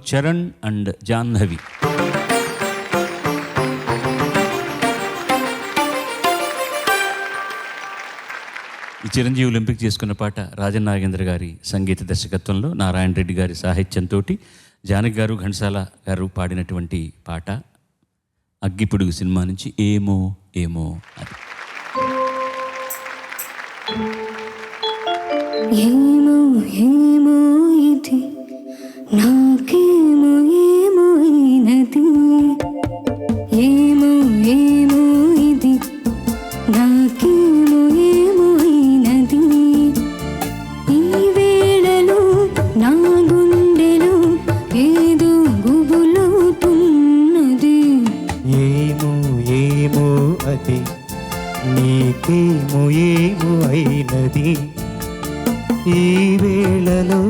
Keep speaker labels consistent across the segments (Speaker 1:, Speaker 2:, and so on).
Speaker 1: Charan and Jahnavi. ఈ చిరంజీవులు ఎంపిక చేసుకున్న పాట రాజన్ నాగేంద్ర గారి సంగీత దర్శకత్వంలో, నారాయణ రెడ్డి గారి సాహిత్యంతో జానకి గారు, ఘంటసాల గారు పాడినటువంటి పాట అగ్గిపుడుగు సినిమా నుంచి ఏమో ఏమో. అది
Speaker 2: ఏమో ఏమో ఇది నాకేమో ఏమో అయినది, ఏమో ఏమో ఇది నాకేమో ఏమో అయినది, ఈ వేళలో నా గుండెలో ఏదో గుబులవుతున్నది.
Speaker 3: ఏమో ఏమో అది నీకేమో ఏమో అయినది, ఈ వేళలో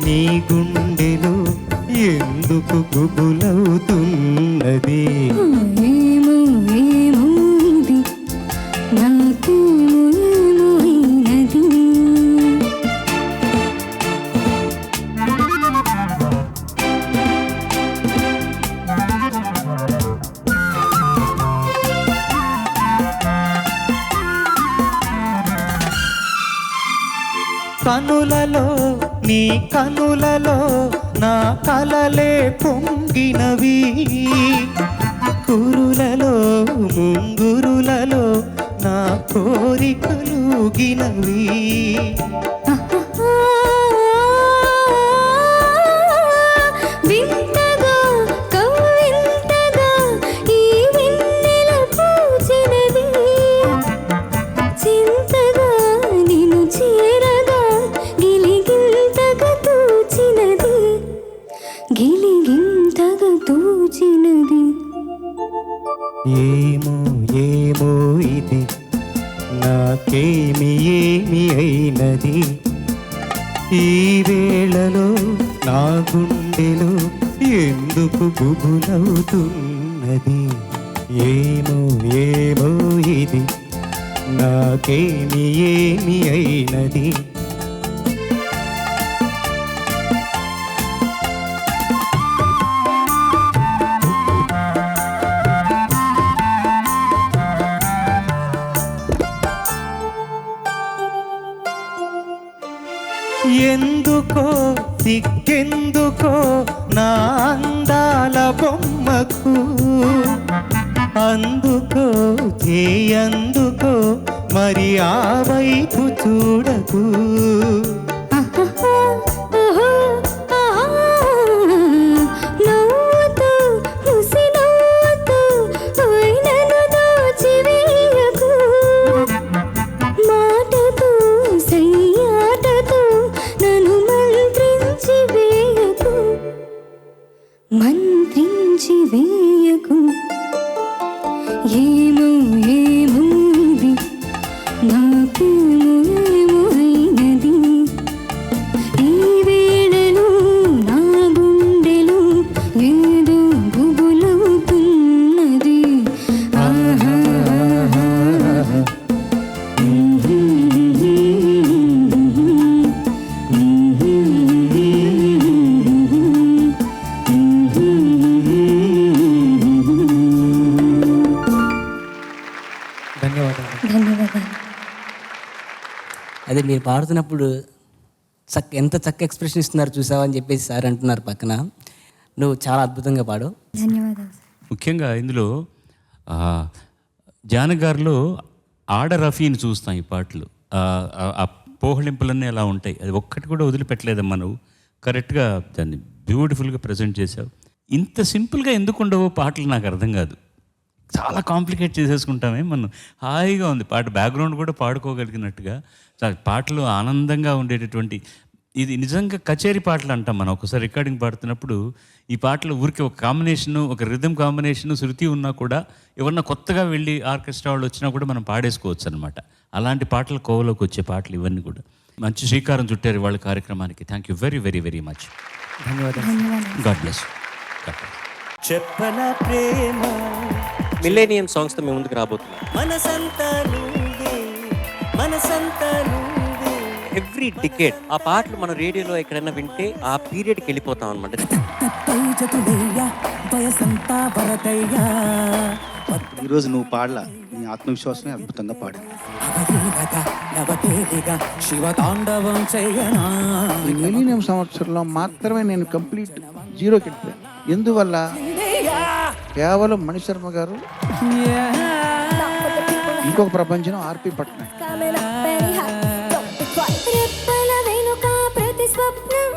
Speaker 3: నీ గుండెలో ఎందుకు గుబులవుతున్నది.
Speaker 2: ఏమో ఏమో ఇది నాకేమో ఏమో అయినది.
Speaker 3: కనులలో నీ కనులలో నా కలలే పొంగినవి, కురులలో ముంగురులలో నా కోరికలుగినవి.
Speaker 2: వింతగా కవ్వింతగా ఈ వెన్నెల పూచినది, చింతగా నిన్ను చేరగా గిలిగింతగా తూచినది, గిలిగింతగా తూచినది.
Speaker 3: ఏమో ఏమో ఇది నాకేమి ఏమి అయినది, ఈ వేళలో నా గుండెలో ఎందుకు గుబులవుతున్నది. ఏమో ఏమో ఇది నాకేమి ఏమి అయినది. ఎందుకో సిగ్గెందుకో నా అందాల బొమ్మకు, అందుకో చేయందుకో మరి ఆ వైపు చూడకు.
Speaker 2: నవ్వుతూ ముసి నవ్వుతూ ఆయనను దోచివేయకు, మాటతో సయ్యాటతో నన్ను మంత్రించి వేయకు, మంత్రించి వేయకు. ఏమో ఏమో ఇది నాకేమో ఏమో అయినది, ఈ వేళలో నా గుండెలో ఏదో గుబులవుతున్నది. ఆహా
Speaker 3: ధన్యవాదాలు.
Speaker 2: ధన్యవాదాలు.
Speaker 4: అదే మీరు పాడుతున్నప్పుడు ఎంత చక్క ఎక్స్ప్రెషన్ ఇస్తున్నారు చూసావా అని చెప్పేసి సార్ అంటున్నారు పక్కన. నువ్వు చాలా అద్భుతంగా పాడు.
Speaker 2: ధన్యవాదాలు.
Speaker 1: ముఖ్యంగా ఇందులో జానకి గారిలో ఆడ రఫీని చూస్తాం ఈ పాటలు. ఆ పోహళింపులన్నీ అలా ఉంటాయి. అది ఒక్కటి కూడా వదిలిపెట్టలేదమ్మా నువ్వు. కరెక్ట్గా దాన్ని బ్యూటిఫుల్గా ప్రజెంట్ చేసావు. ఇంత సింపుల్గా ఎందుకు ఉండవో పాటలు నాకు అర్థం కాదు. చాలా కాంప్లికేట్ చేసేసుకుంటామే మనం. హాయిగా ఉంది పాట, బ్యాక్గ్రౌండ్ కూడా పాడుకోగలిగినట్టుగా. పాటలు ఆనందంగా ఉండేటటువంటి, ఇది నిజంగా కచేరీ పాటలు అంటాం మనం. ఒకసారి రికార్డింగ్ పాడుతున్నప్పుడు ఈ పాటలు ఊరికి ఒక కాంబినేషను, ఒక రిథమ్ కాంబినేషను, శృతి ఉన్నా కూడా ఎవరన్నా కొత్తగా వెళ్ళి ఆర్కెస్ట్రా వాళ్ళు వచ్చినా కూడా మనం పాడేసుకోవచ్చు అనమాట. అలాంటి పాటలు కోవలోకి వచ్చే పాటలు ఇవన్నీ కూడా. మంచి శ్రీకారం చుట్టారు వాళ్ళ కార్యక్రమానికి. Thank you very very very much.
Speaker 3: ధన్యవాదాలు.
Speaker 1: God bless.
Speaker 3: చెప్పన ప్రేమ
Speaker 5: మిలేనియం సాంగ్స్తో మేము ముందుకు రాబోతున్నాం.
Speaker 3: మనసంతా నువ్వే, మనసంతా నువ్వే,
Speaker 5: ఎవ్రీ డికేట్ ఆ పాటలు మన రేడియోలో ఎక్కడైనా వింటే ఆ పీరియడ్కి వెళ్ళిపోతాం అనమాట.
Speaker 6: ఈరోజు నువ్వు పాడలా, నీ ఆత్మవిశ్వాసమే అద్భుతంగా పాడింది.
Speaker 7: ఈ మిలీనియం సంవత్సరంలో మాత్రమే నేను కంప్లీట్ జీరోకి వెళ్ళిపోయాను. ఎందువల్ల? కేవలం మణిశర్మ గారు, ఇంకొక ప్రపంచం ఆర్పి పట్నాయక్.
Speaker 2: రెప్పల వెనుక ప్రతి స్వప్నం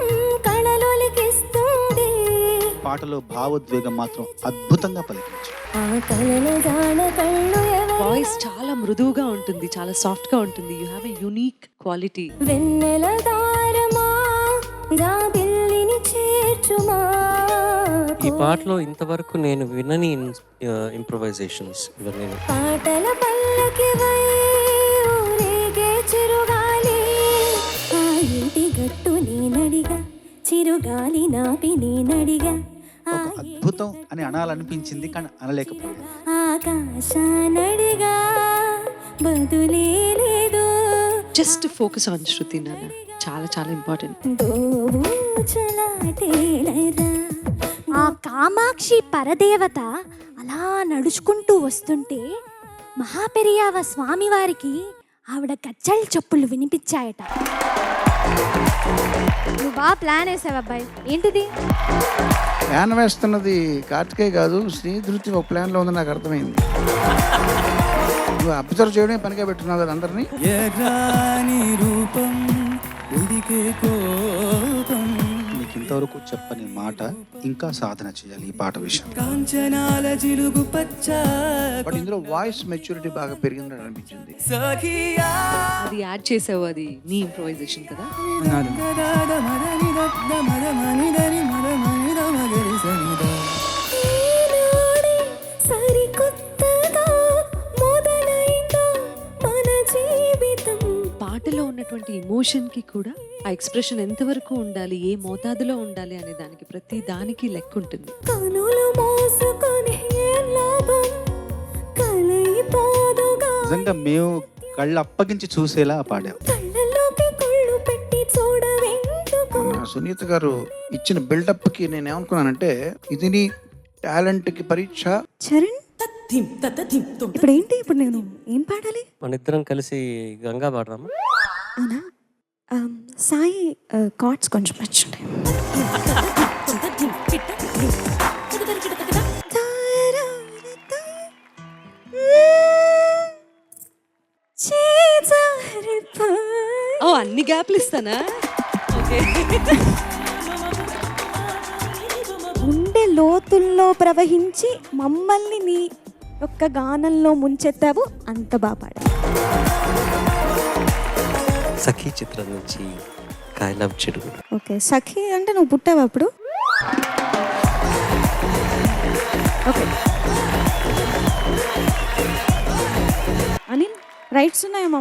Speaker 2: కళలోలికిస్తుంది.
Speaker 6: పాటలో భావోద్వేగం మాత్రం అద్భుతంగా పలికించారు.
Speaker 2: ఆ కళల జాడ కళ్ళు
Speaker 8: వాయిస్ చాలా మృదువుగా ఉంటుంది, చాలా సాఫ్ట్ గా ఉంటుంది. You have a unique quality.
Speaker 2: వెన్నెల దారమా జాబిల్లిని చేర్చుమా.
Speaker 5: ఈ పాటలో ఇంతవరకు నేను వినని ఇంప్రొవైజేషన్స్ ఇవన్నీ.
Speaker 2: పాటల పల్లకివై ఊరేగే చిరుగాలి. ఆ ఇంటి గట్టు నేనడిగా, చిరుగాలి నాపి నేనడిగా.
Speaker 6: ఒక అద్భుతం అని అనాలనిపించింది, కానీ అనలేకపోయాను.
Speaker 2: ఆకాశానడిగా బదులే లేదు.
Speaker 8: జస్ట్ ఫోకస్ ఆన్ శృతి నాన్న, చాలా చాలా ఇంపార్టెంట్.
Speaker 2: దోబూచులాటేలరా.
Speaker 9: ఆ కామాక్షి పరదేవత అలా నడుచుకుంటూ వస్తుంటే మహాపెరియావ స్వామివారికి ఆవిడ గజ్జల చెప్పులు వినిపించాయట. నువ్వు బాగా ప్లాన్ వేసావు అబ్బాయి. ఏంటిది?
Speaker 7: ప్లాన్ వేస్తున్నది కార్తికేయ కాదు, శ్రీధృతి ఒక ప్లాన్లో ఉంది, నాకు అర్థమైంది. నువ్వు అబ్జర్వ్ చేయడమే పనిగా పెట్టున్నావు కదా అందరినీ.
Speaker 6: నీకు ఇంతవరకు చెప్పని మాట ఇంకా సాధన చేయాలి ఈ పాట విషయం.
Speaker 7: బట్ ఇందులో వాయిస్ మెచ్యూరిటీ బాగా పెరిగిందని అనిపించింది.
Speaker 8: అది యాడ్ చేసావు, అది నీ ఇంప్రొవైజేషన్ కదా?
Speaker 2: ఈనాడే సరికొత్తగా మొదలైందో మన జీవితం.
Speaker 8: పాటలో ఉన్నటువంటి ఎమోషన్ కి కూడా ఆ ఎక్స్ప్రెషన్ ఎంతవరకు ఉండాలి, ఏ మోతాదులో ఉండాలి అనే దానికి ప్రతి దానికి లెక్క ఉంటుంది.
Speaker 2: కనులు మోసుకొని ఏం లాభం, కలయిపోదుగా.
Speaker 6: నిజంగా మేము కళ్ళు అప్పగించి చూసేలా పాడాం.
Speaker 2: కళ్ళలోకి కళ్ళు పెట్టి చూడవెందుకు.
Speaker 7: మన సునీత గారు ఇచ్చిన బిల్డప్కి నేను ఏమనుకున్నానంటే, ఇది నీ టాలెంట్కి పరీక్ష.
Speaker 9: చరణ్ ఇప్పుడు ఏంటి? ఇప్పుడు నేను ఏం పాడాలి?
Speaker 5: మన ఇద్దరం కలిసి గంగా పాడదామా?
Speaker 9: అవునా? సాయి కార్డ్స్ కొంచెం నచ్చండి.
Speaker 8: ఓ, అన్ని గ్యాప్లు ఇస్తానా? ఓకే.
Speaker 9: గుండె లోతుల్లో ప్రవహించి మమ్మల్ని నీ యొక్క గానంలో ముంచెత్తావు. అంత బాగా పాడావు.
Speaker 5: సఖీ చిత్రం నుంచి కాయలాబ్ చెడుగు.
Speaker 9: ఓకే, సఖి అంటే నువ్వు పుట్టావు అప్పుడు? ఓకే. అనిల్ రైట్స్ ఉన్నాయా మా